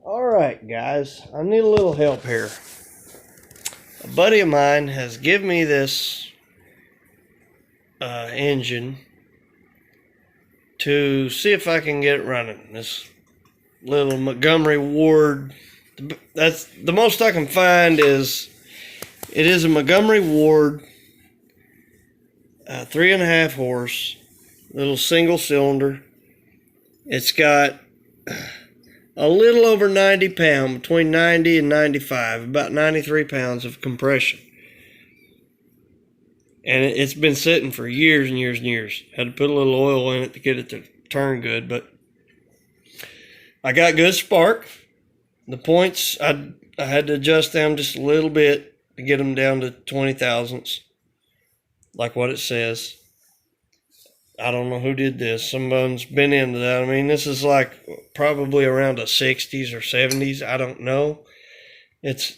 All right, guys, I need a little help here. A buddy of mine has given me this engine to see if I can get it running. This little Montgomery Ward. That's the most I can find. It is a Montgomery Ward 3.5 horse, little single cylinder. It's got a little over 90 pounds, between 90 and 95, about 93 pounds of compression. And it's been sitting for years and years and years. Had to put a little oil in it to get it to turn good, but I got good spark. The points, I had to adjust them just a little bit to get them down to 20 thousandths, like what it says. I don't know who did this. Someone's been into that. I mean, this is like probably around the 60s or 70s. I don't know. It's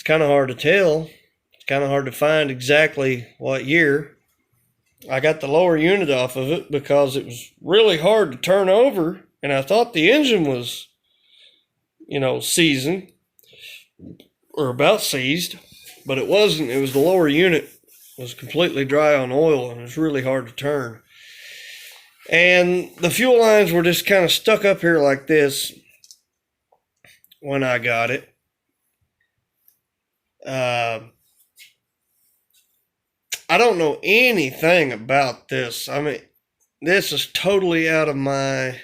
kind of hard to tell. It's kind of hard to find exactly what year. I got the lower unit off of it because it was really hard to turn over, and I thought the engine was, seasoned or about seized, but it wasn't. It was the lower unit. It was completely dry on oil, and it was really hard to turn. And the fuel lines were just kind of stuck up here like this when I got it. I don't know anything about this. I mean, this is totally out of my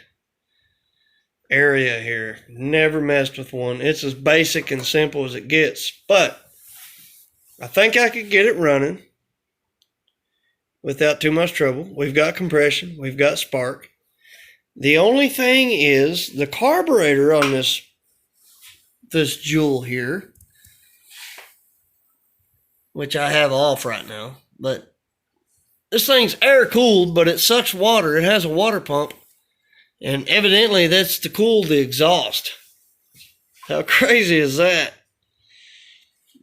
area here. Never messed with one. It's as basic and simple as it gets, but I think I could get it running without too much trouble. We've got compression. We've got spark. The only thing is the carburetor on this jewel here, which I have off right now, but this thing's air cooled, but it sucks water. It has a water pump, and evidently that's to cool the exhaust. How crazy is that?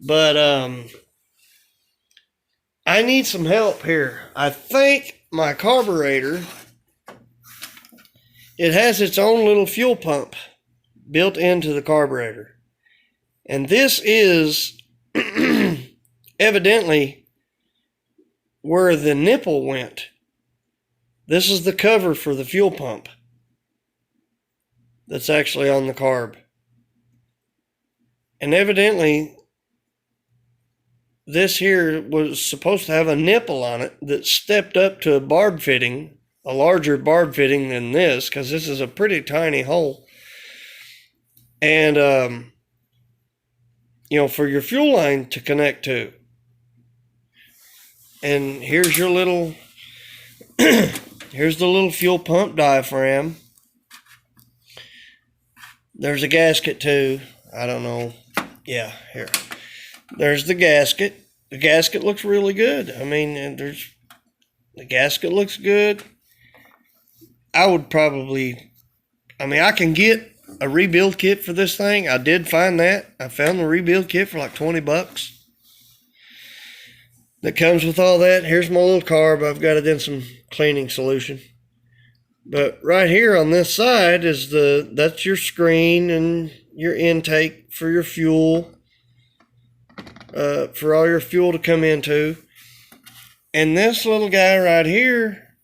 But I need some help here. I think my carburetor, it has its own little fuel pump built into the carburetor. And this is evidently where the nipple went. This is the cover for the fuel pump that's actually on the carb. And evidently this here was supposed to have a nipple on it that stepped up to a barb fitting, a larger barb fitting than this, because this is a pretty tiny hole. And, for your fuel line to connect to. And here's your little, here's the little fuel pump diaphragm. There's a gasket too. I don't know. Yeah, here. There's the gasket. The gasket looks really good. I mean, the gasket looks good. I can get a rebuild kit for this thing. I did find that. I found the rebuild kit for like $20. That comes with all that. Here's my little carb. I've got it in some cleaning solution. But right here on this side is that's your screen and your intake for your fuel. For all your fuel to come into. And this little guy right here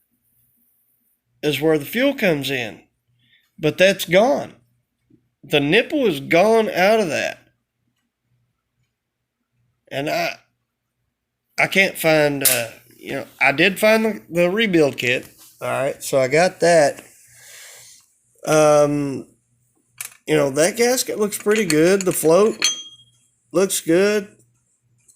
is where the fuel comes in. But that's gone. The nipple is gone out of that. And I can't find, I did find the rebuild kit. All right, so I got that. That gasket looks pretty good. The float looks good.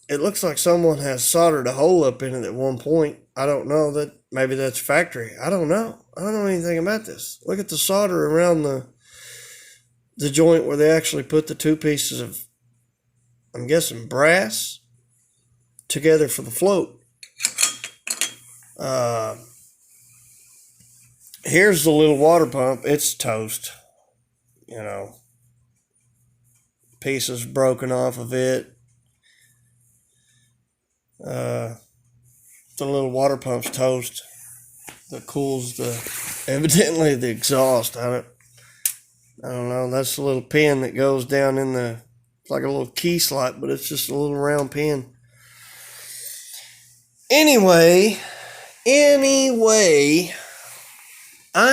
It looks like someone has soldered a hole up in it at one point. I don't know. Maybe that's factory. I don't know. I don't know anything about this. Look at the solder around the joint where they actually put the two pieces of, I'm guessing, brass together for the float. Here's the little water pump. It's toast. Pieces broken off of it. The little water pump's toast that cools evidently the exhaust on it. I don't know. That's a little pin that goes down in the, it's like a little key slot, but it's just a little round pin. Anyway, I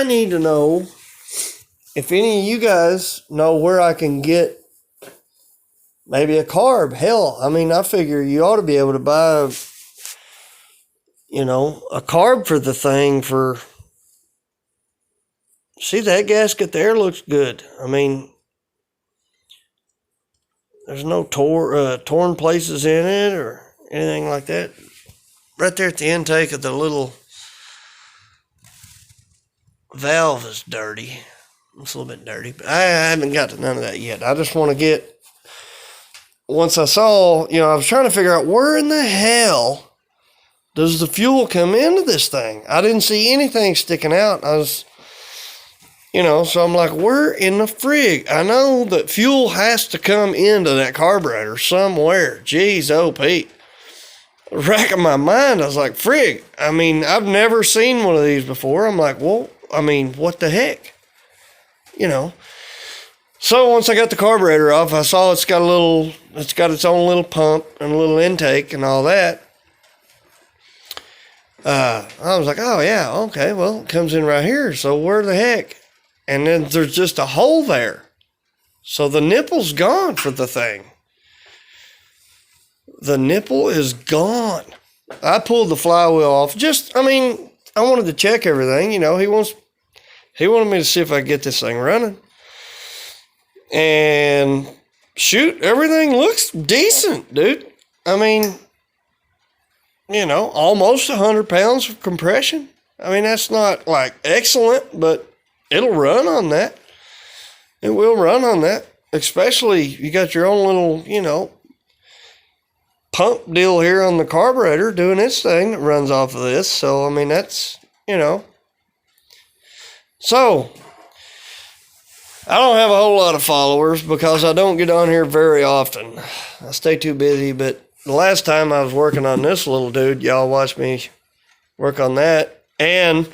need to know if any of you guys know where I can get maybe a carb. Hell, I mean, I figure you ought to be able to buy, a carb for the thing for, see, that gasket there looks good. I mean, there's no torn places in it or anything like that. Right there at the intake of the little valve is dirty. It's a little bit dirty, but I haven't got to none of that yet. I just want to get, once I saw, I was trying to figure out where in the hell does the fuel come into this thing? I didn't see anything sticking out. I was, so I'm like, where in the frig? I know that fuel has to come into that carburetor somewhere. Jeez, oh, Pete. Racking my mind, I was like, frig. I mean, I've never seen one of these before. I'm like, well, I mean, what the heck? So once I got the carburetor off, I saw it's got its own little pump and a little intake and all that. I was like, oh yeah, okay, well, it comes in right here. So where the heck? And then there's just a hole there. So the nipple's gone for the thing. The nipple is gone. I pulled the flywheel off. I wanted to check everything. He wanted me to see if I could get this thing running. And shoot, everything looks decent, dude. I mean, almost 100 pounds of compression. I mean, that's not like excellent, but it'll run on that. It will run on that. Especially you got your own little, pump deal here on the carburetor doing its thing that runs off of this. So, I mean, that's, So, I don't have a whole lot of followers because I don't get on here very often. I stay too busy, but the last time I was working on this little dude, y'all watched me work on that. And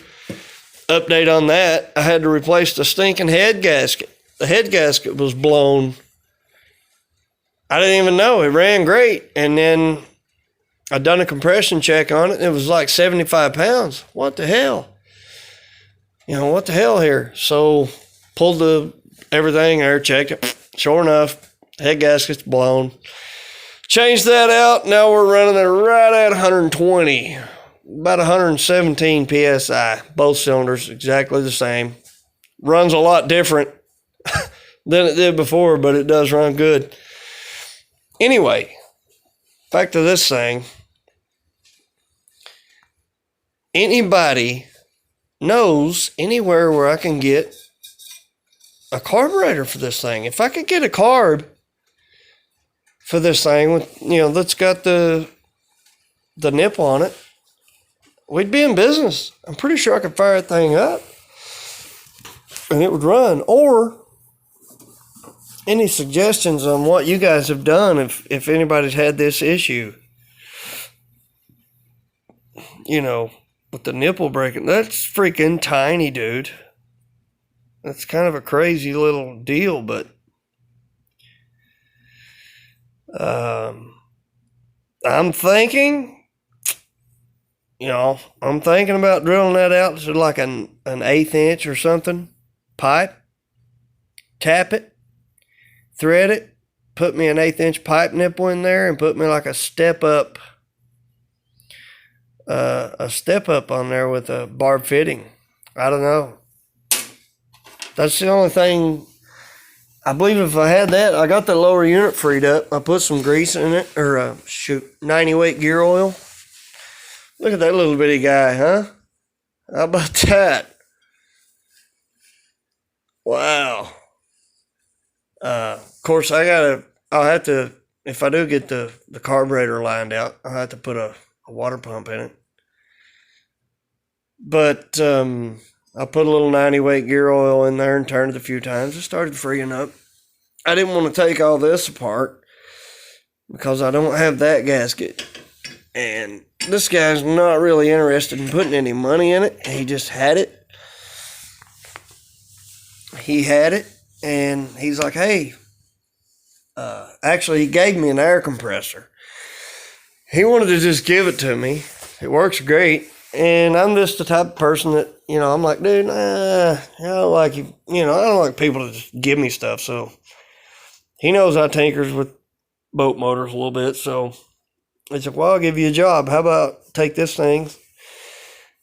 update on that, I had to replace the stinking head gasket. The head gasket was blown. I didn't even know. It ran great. And then I done a compression check on it. And it was like 75 pounds. What the hell? What the hell here? So pulled everything there, checked it. Sure enough, head gasket's blown. Changed that out. Now we're running it right at 120. About 117 PSI. Both cylinders, exactly the same. Runs a lot different than it did before, but it does run good. Anyway, back to this thing. Anybody knows anywhere where I can get a carburetor for this thing? If I could get a carb for this thing with, that's got the nip on it, we'd be in business. I'm pretty sure I could fire that thing up and it would run. Or any suggestions on what you guys have done if anybody's had this issue, with the nipple breaking. That's freaking tiny, dude. That's kind of a crazy little deal, but I'm thinking about drilling that out to like an 1/8 inch or something pipe, tap it, thread it, put me an 1/8 inch pipe nipple in there, and put me like a step up on there with a barb fitting. I don't know. That's the only thing. I believe if I had that, I got the lower unit freed up. I put some grease in it, or 90 weight gear oil. Look at that little bitty guy, huh? How about that? Wow. Of course, I'll have to, if I do get the carburetor lined out, I'll have to put a water pump in it. But I put a little 90 weight gear oil in there and turned it a few times. It started freeing up. I didn't want to take all this apart because I don't have that gasket. And this guy's not really interested in putting any money in it. He just had it. He had it. And he's like, hey, actually, he gave me an air compressor. He wanted to just give it to me. It works great. And I'm just the type of person that, I'm like, dude, nah, I don't like you. I don't like people to just give me stuff. So he knows I tinkers with boat motors a little bit. So he said, well, I'll give you a job. How about take this thing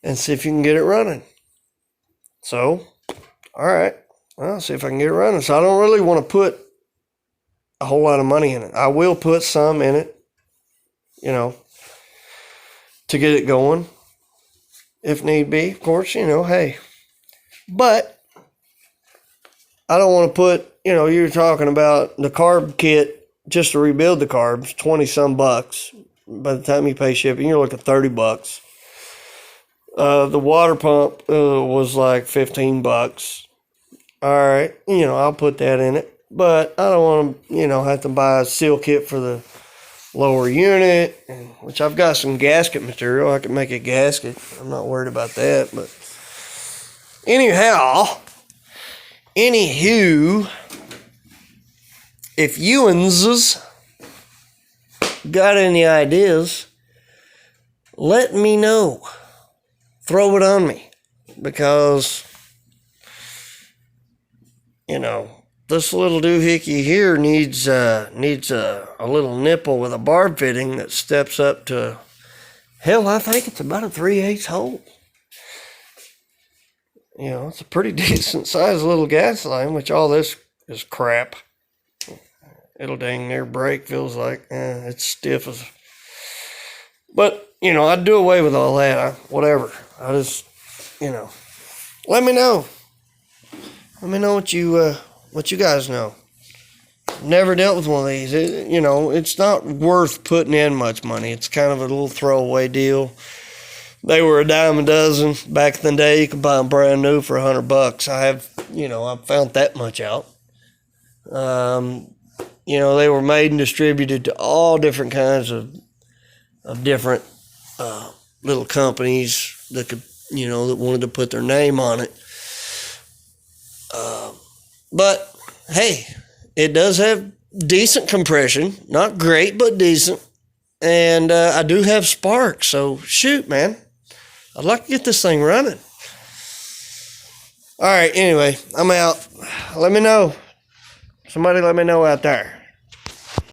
and see if you can get it running? So, all right, I'll see if I can get it running. So I don't really want to put a whole lot of money in it. I will put some in it, to get it going, if need be. Of course, hey. But I don't want to put, you're talking about the carb kit just to rebuild the carbs, 20-some bucks. By the time you pay shipping, you're looking at $30. The water pump was like $15. All right, I'll put that in it. But I don't want to, have to buy a seal kit for the lower unit, which I've got some gasket material. I can make a gasket. I'm not worried about that. But anywho, if you'ns got any ideas, let me know. Throw it on me, because this little doohickey here needs a little nipple with a barb fitting that steps up to, hell, I think it's about a 3/8 hole. It's a pretty decent sized little gas line, which all this is crap. It'll dang near break, feels like. It's stiff as. But, I'd do away with all that. Whatever. I just, let me know. Let me know what you guys know. Never dealt with one of these. It's not worth putting in much money. It's kind of a little throwaway deal. They were a dime a dozen back in the day. You could buy them brand new for $100. I've found that much out. They were made and distributed to all different kinds of different little companies that could, that wanted to put their name on it. But hey, it does have decent compression. Not great, but decent. And I do have sparks. So shoot, man. I'd like to get this thing running. All right, anyway, I'm out. Let me know. Somebody let me know out there.